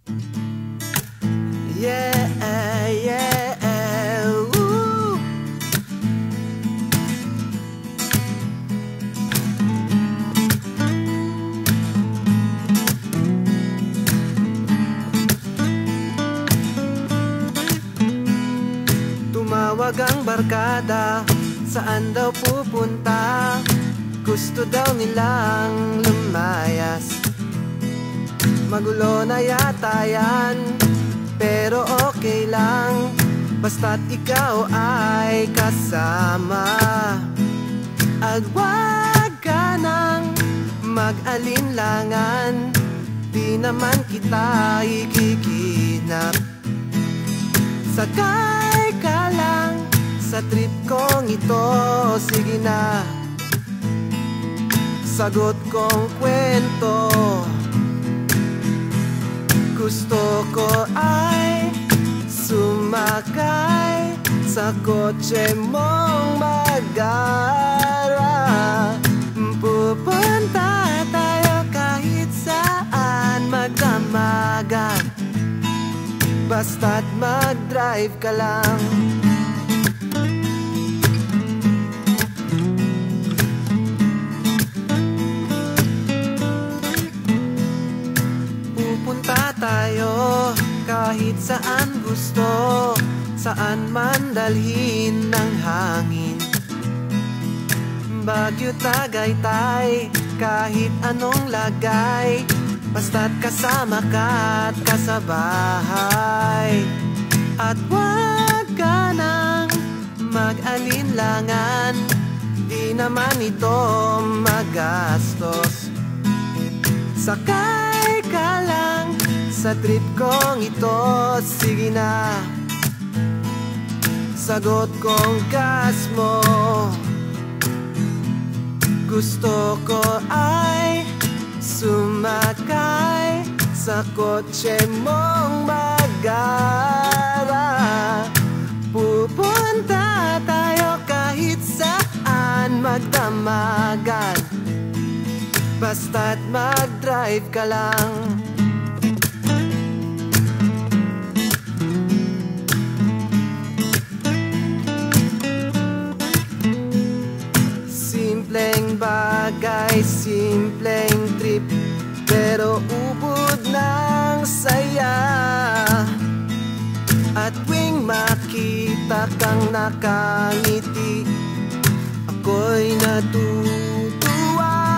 Yeah, yeah, ooh. Tumawag ang barkada, saan daw pupunta? Gusto daw nilang lumayas. Magulo na yata yan, pero okay lang, basta't ikaw ay kasama. At wag ka nang mag-alinlangan, di naman kita ikikinap. Sakay ka lang sa trip kong ito, sige na, sagot kong kwento. Gusto ko ay sumakay sa kotse mong magara. Pupunta tayo kahit saan, magdamagan, basta't mag-drive ka lang. Pupunta tayo kahit saan gusto, saan man dalhin ng hangin. Baguio, Tagaytay, kahit anong lagay, basta't kasama ka at kasabahay. At wag ka nang mag-alinlangan, di naman ito magastos. Sakay ka lang sa trip kong ito, sige na, sagot kong gas mo. Gusto ko ay sumakay sa kotse mong magara. Pupunta tayo kahit saan, magdamagan, basta't mag-drive ka lang. Simpleng bagay, simpleng trip, pero ubod ng saya. At tuwing makita kang nakangiti, ako'y natutuwa.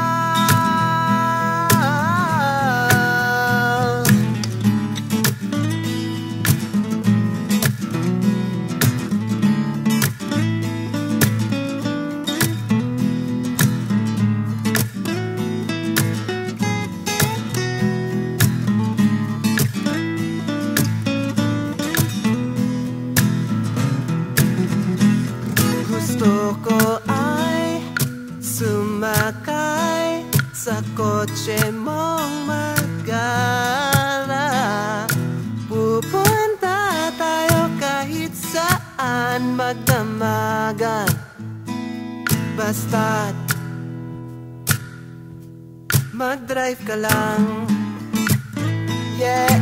Gusto ko ay sumakay sa kotse mong magara. Pupunta tayo kahit saan, magdamagan, basta't mag-drive ka lang. Yeah.